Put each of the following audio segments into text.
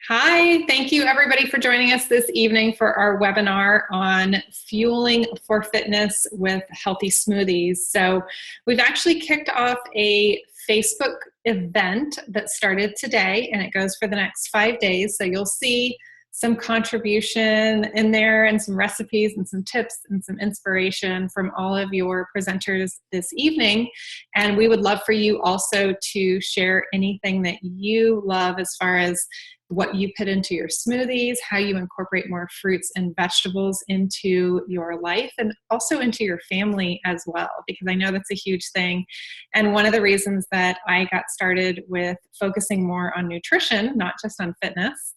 Hi, thank you everybody for joining us this evening for our webinar on fueling for fitness with healthy smoothies. So we've actually kicked off a Facebook event that started today and it goes for the next 5 days. So you'll see some contribution in there and some recipes and some tips and some inspiration from all of your presenters this evening. And we would love for you also to share anything that you love as far as what you put into your smoothies, how you incorporate more fruits and vegetables into your life and also into your family as well, because I know that's a huge thing. And one of the reasons that I got started with focusing more on nutrition, not just on fitness,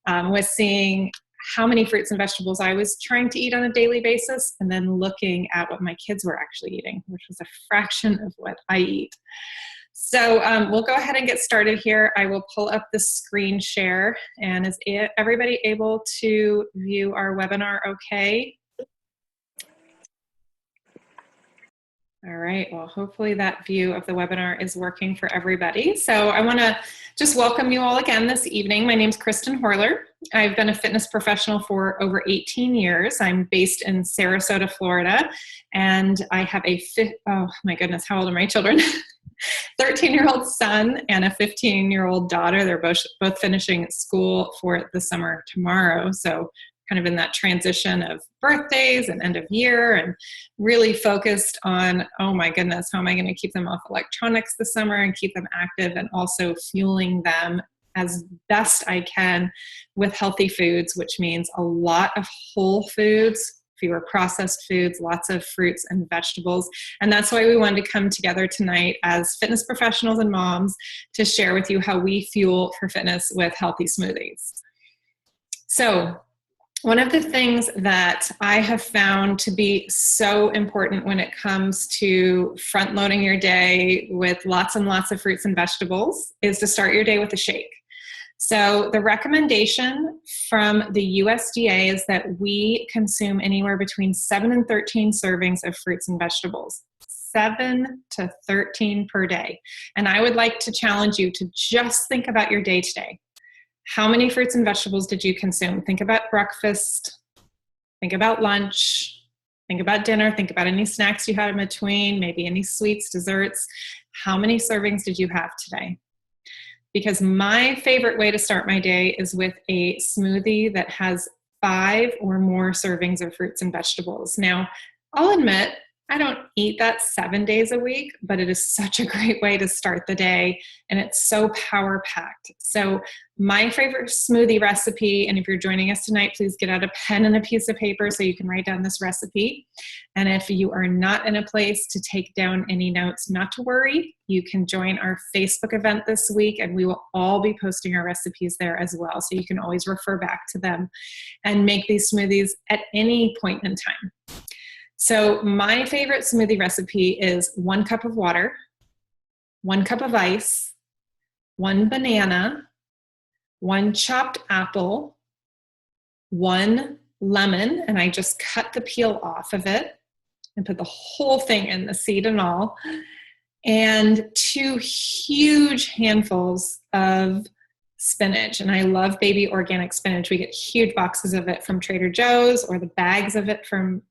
was seeing how many fruits and vegetables I was trying to eat on a daily basis and then looking at what my kids were actually eating, which was a fraction of what I eat. So we'll go ahead and get started here. I will pull up the screen share. And is everybody able to view our webinar okay? All right, well, hopefully that view of the webinar is working for everybody. So I wanna just welcome you all again this evening. My name's Kristen Horler. I've been a fitness professional for over 18 years. I'm based in Sarasota, Florida, and I have oh my goodness, how old are my children? 13-year-old son and a 15-year-old daughter. They're both finishing school for the summer tomorrow. So kind of in that transition of birthdays and end of year and really focused on, oh my goodness, how am I going to keep them off electronics this summer and keep them active and also fueling them as best I can with healthy foods, which means a lot of whole foods, fewer processed foods, lots of fruits and vegetables. And that's why we wanted to come together tonight as fitness professionals and moms to share with you how we fuel for fitness with healthy smoothies. So one of the things that I have found to be so important when it comes to front loading your day with lots and lots of fruits and vegetables is to start your day with a shake. So the recommendation from the USDA is that we consume anywhere between 7 and 13 servings of fruits and vegetables, 7 to 13 per day. And I would like to challenge you to just think about your day today. How many fruits and vegetables did you consume? Think about breakfast, think about lunch, think about dinner, think about any snacks you had in between, maybe any sweets, desserts. How many servings did you have today? Because my favorite way to start my day is with a smoothie that has 5 or more servings of fruits and vegetables. Now, I'll admit, I don't eat that 7 days a week, but it is such a great way to start the day, and it's so power-packed. So my favorite smoothie recipe, and if you're joining us tonight, please get out a pen and a piece of paper so you can write down this recipe. And if you are not in a place to take down any notes, not to worry. You can join our Facebook event this week, and we will all be posting our recipes there as well. So you can always refer back to them and make these smoothies at any point in time. So my favorite smoothie recipe is 1 cup of water, 1 cup of ice, 1 banana, 1 chopped apple, 1 lemon, and I just cut the peel off of it and put the whole thing in, the seed and all, and 2 huge handfuls of spinach. And I love baby organic spinach. We get huge boxes of it from Trader Joe's or the bags of it from,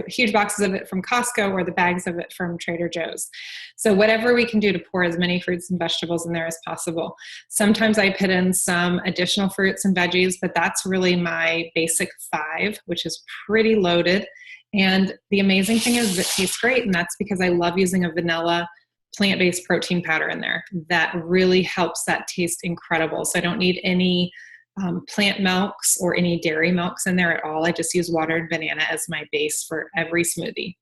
huge boxes of it from Costco or the bags of it from Trader Joe's. So whatever we can do to pour as many fruits and vegetables in there as possible. Sometimes I put in some additional fruits and veggies, but that's really my basic 5, which is pretty loaded. And the amazing thing is it tastes great. And that's because I love using a vanilla plant-based protein powder in there. That really helps that taste incredible. So I don't need any plant milks or any dairy milks in there at all. I just use water and banana as my base for every smoothie.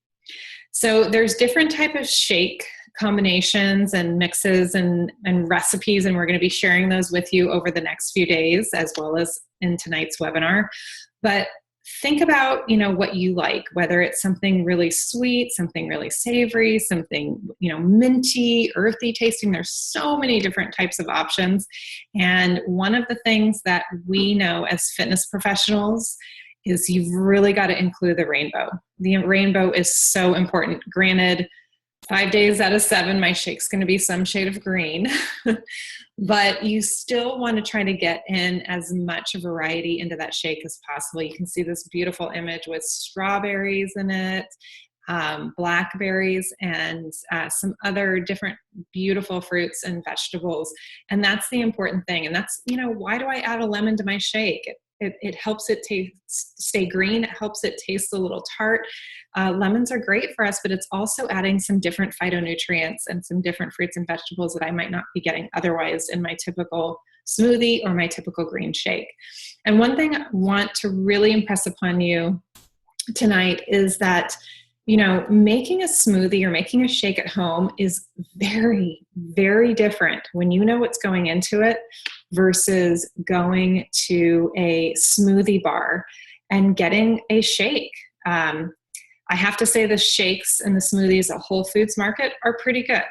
So there's different type of shake combinations and mixes and recipes, and we're going to be sharing those with you over the next few days as well as in tonight's webinar. But think about, what you like, whether it's something really sweet, something really savory, something, minty, earthy tasting. There's so many different types of options. And one of the things that we know as fitness professionals is you've really got to include the rainbow. The rainbow is so important. Granted, 5 days out of 7, my shake's going to be some shade of green. But you still want to try to get in as much variety into that shake as possible. You can see this beautiful image with strawberries in it, blackberries, and some other different beautiful fruits and vegetables. And that's the important thing. And that's, why do I add a lemon to my shake? It helps it stay green. It helps it taste a little tart. Lemons are great for us, but it's also adding some different phytonutrients and some different fruits and vegetables that I might not be getting otherwise in my typical smoothie or my typical green shake. And one thing I want to really impress upon you tonight is that, making a smoothie or making a shake at home is very, very different when you know what's going into it versus going to a smoothie bar and getting a shake. I have to say the shakes and the smoothies at Whole Foods Market are pretty good.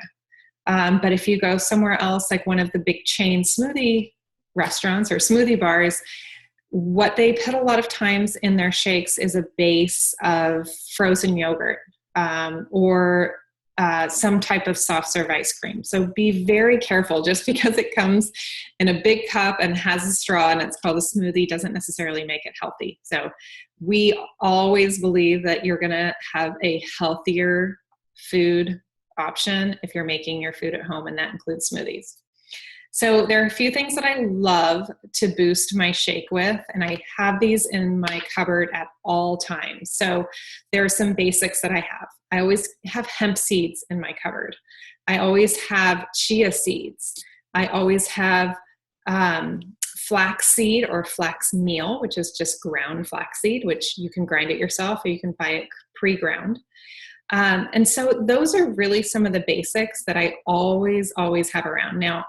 But if you go somewhere else, like one of the big chain smoothie restaurants or smoothie bars, what they put a lot of times in their shakes is a base of frozen yogurt or some type of soft serve ice cream. So be very careful. Just because it comes in a big cup and has a straw and it's called a smoothie doesn't necessarily make it healthy. So we always believe that you're going to have a healthier food option if you're making your food at home, and that includes smoothies. So there are a few things that I love to boost my shake with, and I have these in my cupboard at all times. So there are some basics that I have. I always have hemp seeds in my cupboard. I always have chia seeds. I always have flax seed or flax meal, which is just ground flaxseed, which you can grind it yourself or you can buy it pre-ground. And so those are really some of the basics that I always have around. Now,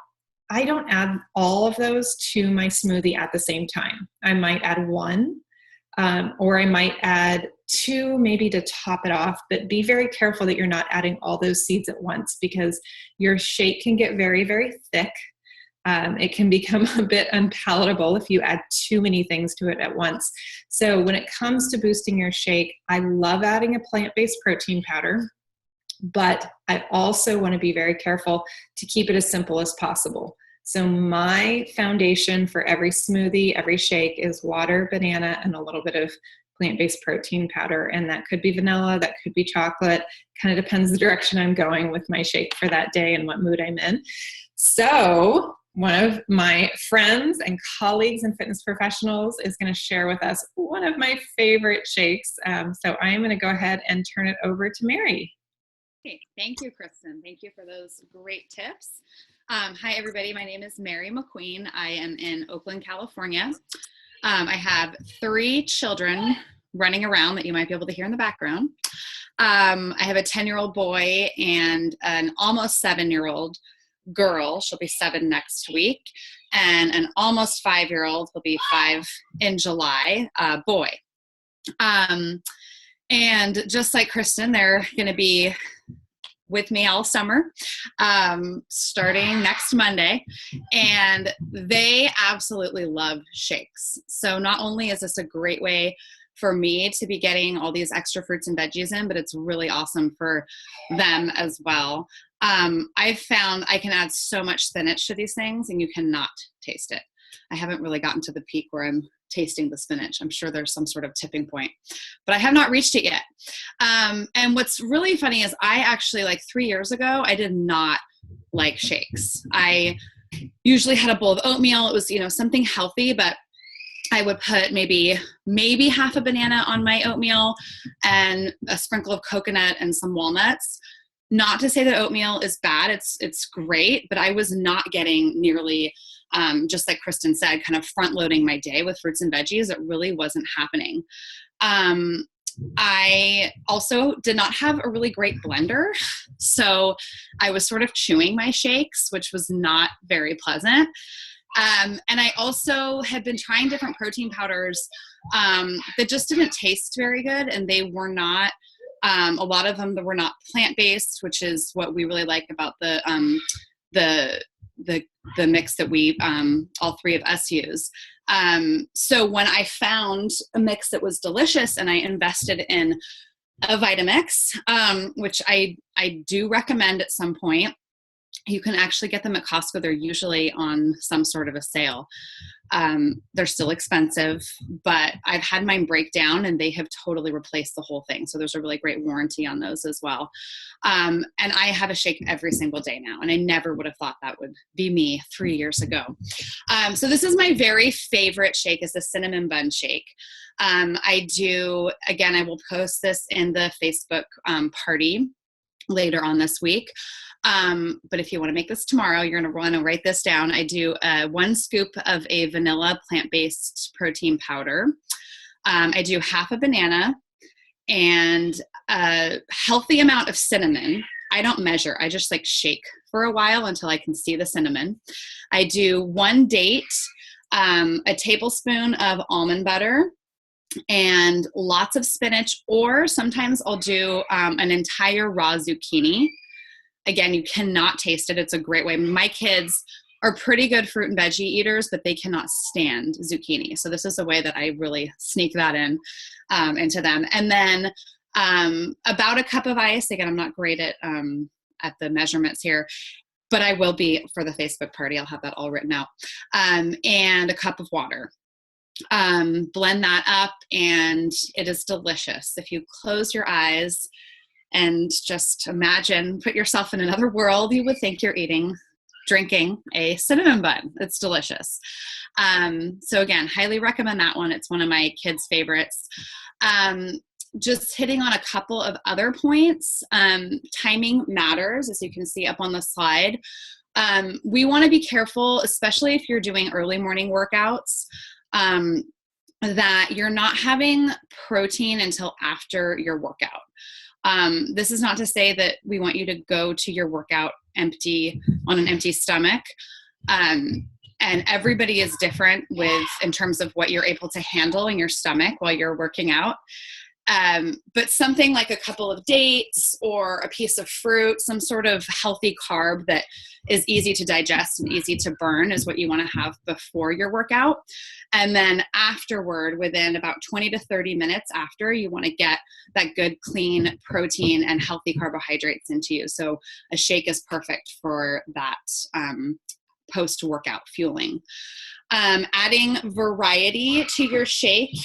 I don't add all of those to my smoothie at the same time. I might add one, or I might add two, maybe to top it off, but be very careful that you're not adding all those seeds at once because your shake can get very, very thick. It can become a bit unpalatable if you add too many things to it at once. So when it comes to boosting your shake, I love adding a plant-based protein powder. But I also want to be very careful to keep it as simple as possible. So my foundation for every smoothie, every shake is water, banana, and a little bit of plant-based protein powder. And that could be vanilla, that could be chocolate, kind of depends the direction I'm going with my shake for that day and what mood I'm in. So one of my friends and colleagues and fitness professionals is going to share with us one of my favorite shakes. So I am going to go ahead and turn it over to Mary. Thank you, Kristen. Thank you for those great tips. Hi, everybody. My name is Mary McQueen. I am in Oakland, California. I have 3 children running around that you might be able to hear in the background. I have a 10-year-old boy and an almost 7-year-old girl. She'll be 7 next week. And an almost 5-year-old, will be 5 in July, boy. And just like Kristen, they're going to be with me all summer, starting next Monday. And they absolutely love shakes. So not only is this a great way for me to be getting all these extra fruits and veggies in, but it's really awesome for them as well. I've found I can add so much spinach to these things and you cannot taste it. I haven't really gotten to the peak where I'm tasting the spinach. I'm sure there's some sort of tipping point, but I have not reached it yet. And what's really funny is I actually, like 3 years ago, I did not like shakes. I usually had a bowl of oatmeal. It was, something healthy, but I would put maybe half a banana on my oatmeal and a sprinkle of coconut and some walnuts. Not to say that oatmeal is bad. It's great, but I was not getting nearly, just like Kristen said, kind of front loading my day with fruits and veggies. It really wasn't happening. I also did not have a really great blender. So I was sort of chewing my shakes, which was not very pleasant. And I also had been trying different protein powders that just didn't taste very good. And they were not, a lot of them that were not plant-based, which is what we really like about the mix that we, all 3 of us use. So when I found a mix that was delicious and I invested in a Vitamix, which I do recommend at some point. You can actually get them at Costco. They're usually on some sort of a sale. They're still expensive, but I've had mine break down and they have totally replaced the whole thing. So there's a really great warranty on those as well. And I have a shake every single day now, and I never would have thought that would be me 3 years ago. So this is my very favorite shake, is the cinnamon bun shake. I will post this in the Facebook party later on this week. But if you want to make this tomorrow, you're going to want to write this down. I do 1 scoop of a vanilla plant-based protein powder. I do half a banana and a healthy amount of cinnamon. I don't measure. I just shake for a while until I can see the cinnamon. I do 1 date, a tablespoon of almond butter, and lots of spinach, or sometimes I'll do an entire raw zucchini. Again, you cannot taste it. It's a great way. My kids are pretty good fruit and veggie eaters, but they cannot stand zucchini. So this is a way that I really sneak that in into them. And then about a cup of ice. Again, I'm not great at the measurements here, but I will be for the Facebook party. I'll have that all written out. And a cup of water. Blend that up, and it is delicious. If you close your eyes and just imagine, put yourself in another world, you would think you're drinking a cinnamon bun. It's delicious. So again, highly recommend that one. It's one of my kids' favorites. Just hitting on a couple of other points. Timing matters, as you can see up on the slide. We want to be careful, especially if you're doing early morning workouts, that you're not having protein until after your workout. This is not to say that we want you to go to your workout on an empty stomach. And everybody is different in terms of what you're able to handle in your stomach while you're working out. But something like a couple of dates or a piece of fruit, some sort of healthy carb that is easy to digest and easy to burn, is what you want to have before your workout. And then afterward, within about 20 to 30 minutes after, you want to get that good, clean protein and healthy carbohydrates into you. So a shake is perfect for that post-workout fueling. Adding variety to your shake,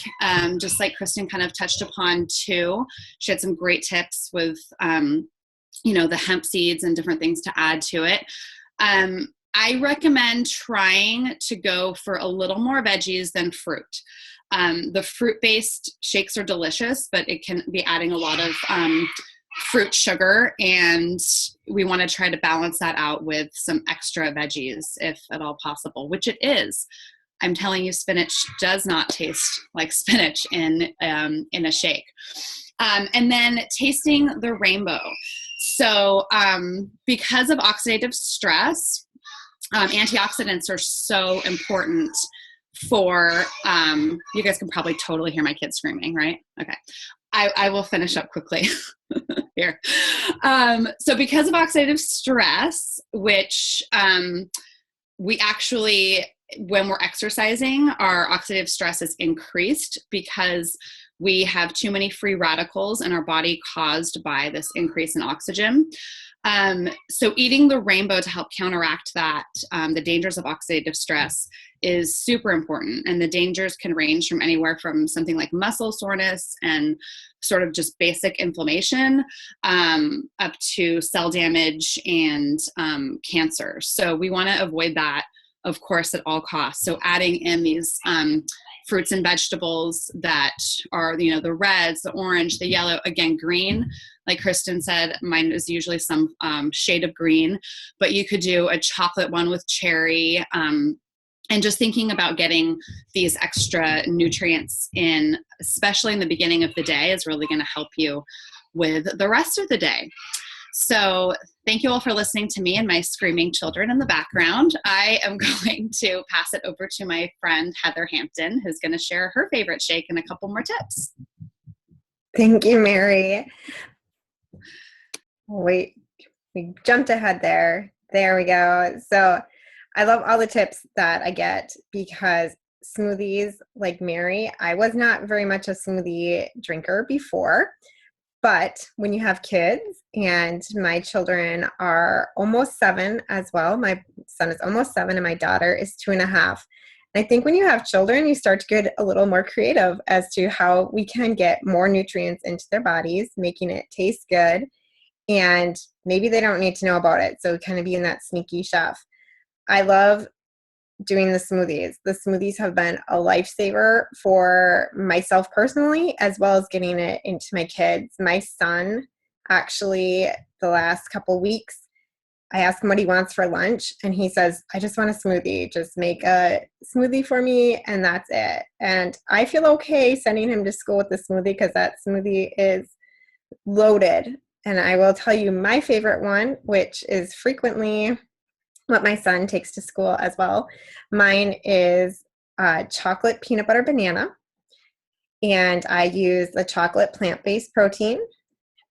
just like Kristen kind of touched upon too. She had some great tips with, the hemp seeds and different things to add to it. I recommend trying to go for a little more veggies than fruit. The fruit-based shakes are delicious, but it can be adding a lot of fruit sugar, and we want to try to balance that out with some extra veggies if at all possible, which it is. I'm telling you, spinach does not taste like spinach in a shake. And then tasting the rainbow. So because of oxidative stress, antioxidants are so important for, you guys can probably totally hear my kids screaming, right? Okay. I will finish up quickly here. So because of oxidative stress, which we actually, when we're exercising, our oxidative stress is increased because we have too many free radicals in our body caused by this increase in oxygen. So eating the rainbow to help counteract that, the dangers of oxidative stress, is super important. And the dangers can range from anywhere from something like muscle soreness and sort of just basic inflammation, up to cell damage and cancer. So we want to avoid that, of course, at all costs. So adding in these fruits and vegetables that are, the reds, the orange, the yellow, again, green. Like Kristen said, mine is usually some shade of green, but you could do a chocolate one with cherry. And just thinking about getting these extra nutrients in, especially in the beginning of the day, is really going to help you with the rest of the day. So thank you all for listening to me and my screaming children in the background. I am going to pass it over to my friend Heather Hampton, who's going to share her favorite shake and a couple more tips. Thank you, Mary. Wait, we jumped ahead there. There we go. So I love all the tips that I get, because smoothies, like Mary, I was not very much a smoothie drinker before, But when you have kids, and my children are almost 7 as well, my son is almost 7 and my daughter is 2.5. And I think when you have children, you start to get a little more creative as to how we can get more nutrients into their bodies, making it taste good. And maybe they don't need to know about it. So kind of being that sneaky chef. I love doing the smoothies. The smoothies have been a lifesaver for myself personally, as well as getting it into my kids. My son, actually, the last couple weeks, I ask him what he wants for lunch, and he says, I just want a smoothie. Just make a smoothie for me, and that's it. And I feel okay sending him to school with the smoothie because that smoothie is loaded. And I will tell you my favorite one, which is frequently what my son takes to school as well. Mine is chocolate peanut butter banana, and I use the chocolate plant-based protein.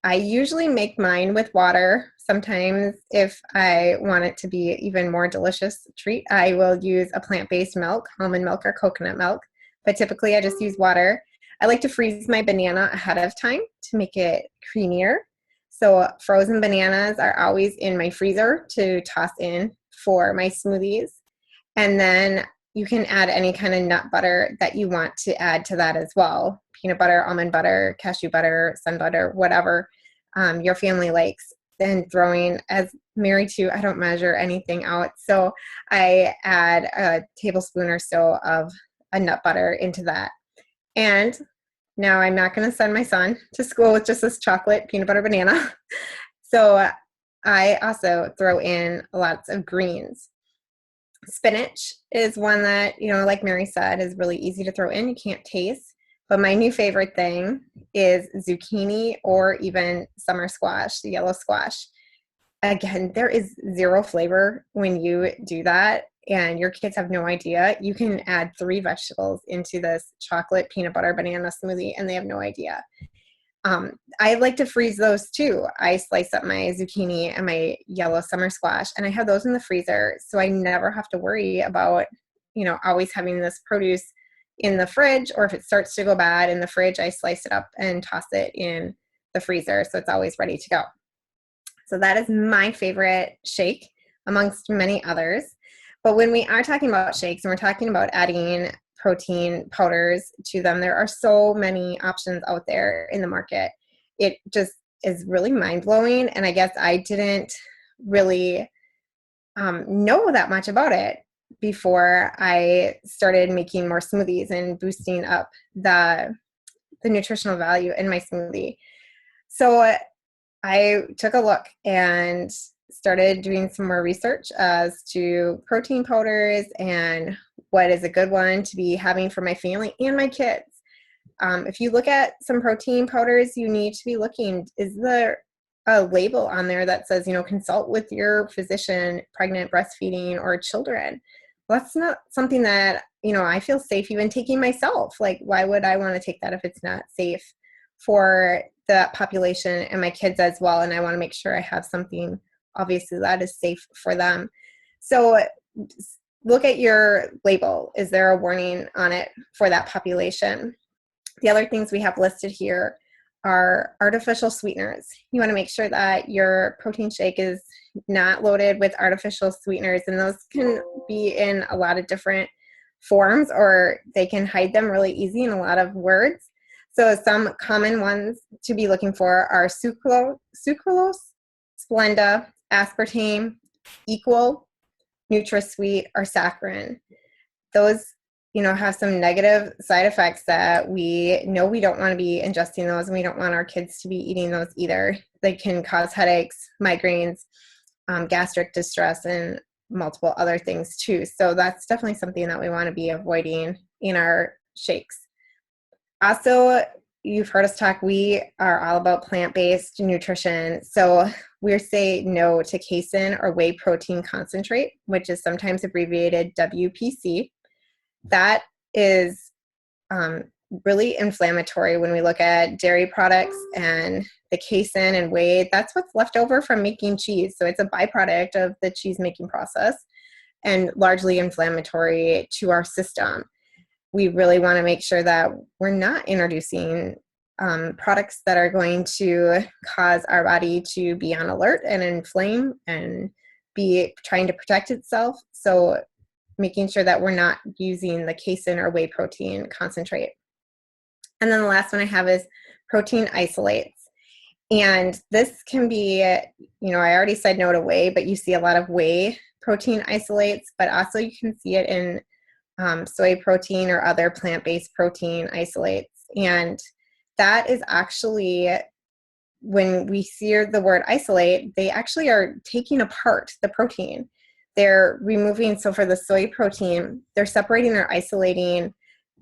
I usually make mine with water. Sometimes if I want it to be even more delicious treat, I will use a plant-based milk, almond milk or coconut milk, but typically I just use water. I like to freeze my banana ahead of time to make it creamier. So frozen bananas are always in my freezer to toss in for my smoothies. And then you can add any kind of nut butter that you want to add to that as well. Peanut butter, almond butter, cashew butter, sun butter, whatever your family likes. Then throwing, as Mary too, I don't measure anything out. So I add a tablespoon or so of a nut butter into that. And now I'm not going to send my son to school with just this chocolate peanut butter banana. So I also throw in lots of greens. Spinach is one that, like Mary said, is really easy to throw in. You can't taste. But my new favorite thing is zucchini or even summer squash, the yellow squash. Again, there is zero flavor when you do that, and your kids have no idea. You can add 3 vegetables into this chocolate peanut butter banana smoothie, and they have no idea. I like to freeze those too. I slice up my zucchini and my yellow summer squash, and I have those in the freezer, so I never have to worry about, always having this produce in the fridge, or if it starts to go bad in the fridge, I slice it up and toss it in the freezer, so it's always ready to go. So that is my favorite shake amongst many others. But when we are talking about shakes and we're talking about adding protein powders to them, there are so many options out there in the market. It just is really mind-blowing, and I guess I didn't really know that much about it before I started making more smoothies and boosting up the nutritional value in my smoothie. So I took a look and started doing some more research as to protein powders and what is a good one to be having for my family and my kids. If you look at some protein powders, you need to be looking, is there a label on there that says, consult with your physician, pregnant, breastfeeding, or children? Well, that's not something that, I feel safe even taking myself. Like, why would I want to take that if it's not safe for the population and my kids as well? And I want to make sure I have something, obviously, that is safe for them. So look at your label. Is there a warning on it for that population? The other things we have listed here are artificial sweeteners. You want to make sure that your protein shake is not loaded with artificial sweeteners, and those can be in a lot of different forms, or they can hide them really easy in a lot of words. So some common ones to be looking for are sucralose, Splenda, aspartame, Equal, NutraSweet, or saccharin. Those have some negative side effects that we know we don't want to be ingesting those, and we don't want our kids to be eating those either. They can cause headaches, migraines, gastric distress, and multiple other things too. So that's definitely something that we want to be avoiding in our shakes. Also, you've heard us talk, we are all about plant-based nutrition. So we say no to casein or whey protein concentrate, which is sometimes abbreviated WPC. That is really inflammatory when we look at dairy products and the casein and whey. That's what's left over from making cheese. So it's a byproduct of the cheese making process and largely inflammatory to our system. We really want to make sure that we're not introducing products that are going to cause our body to be on alert and inflame and be trying to protect itself. So making sure that we're not using the casein or whey protein concentrate. And then the last one I have is protein isolates. And this can be, I already said no to whey, but you see a lot of whey protein isolates, but also you can see it in soy protein or other plant-based protein isolates. And that is actually, when we see the word isolate, they actually are taking apart the protein. They're removing, so for the soy protein, they're separating or isolating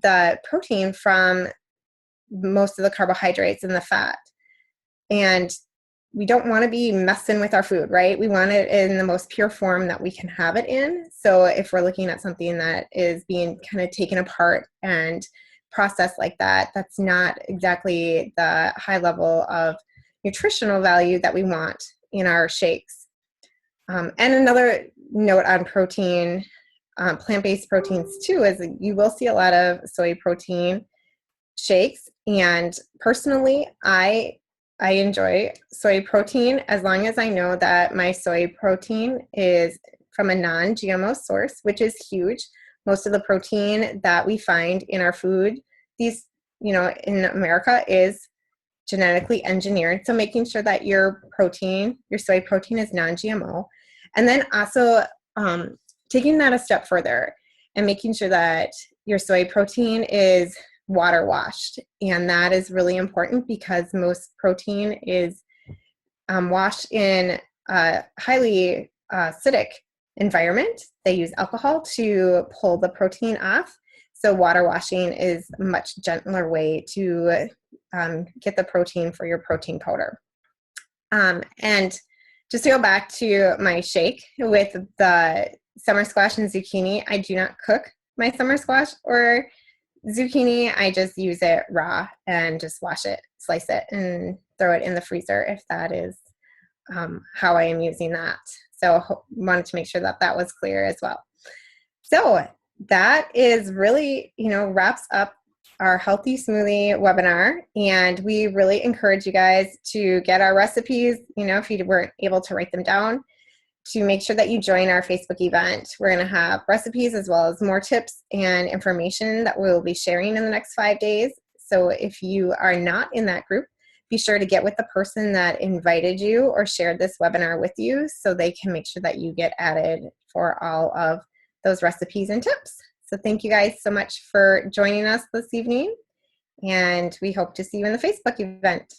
the protein from most of the carbohydrates and the fat. And we don't want to be messing with our food, right? We want it in the most pure form that we can have it in. So if we're looking at something that is being kind of taken apart and processed like that, that's not exactly the high level of nutritional value that we want in our shakes. And another note on protein, plant-based proteins too, is you will see a lot of soy protein shakes. And personally, I enjoy soy protein as long as I know that my soy protein is from a non-GMO source, which is huge. Most of the protein that we find in our food, in America, is genetically engineered. So making sure that your soy protein is non-GMO. And then also taking that a step further and making sure that your soy protein is water washed. And that is really important because most protein is washed in a highly acidic environment. They use alcohol to pull the protein off. So water washing is a much gentler way to get the protein for your protein powder. And just to go back to my shake with the summer squash and zucchini, I do not cook my summer squash or zucchini. I just use it raw and just wash it, slice it, and throw it in the freezer if that is how I am using that. So wanted to make sure that that was clear as well. So that is really, wraps up our Healthy Smoothie webinar. And we really encourage you guys to get our recipes, if you weren't able to write them down, to make sure that you join our Facebook event. We're going to have recipes as well as more tips and information that we'll be sharing in the next 5 days. So if you are not in that group, be sure to get with the person that invited you or shared this webinar with you so they can make sure that you get added for all of those recipes and tips. So thank you guys so much for joining us this evening, and we hope to see you in the Facebook event.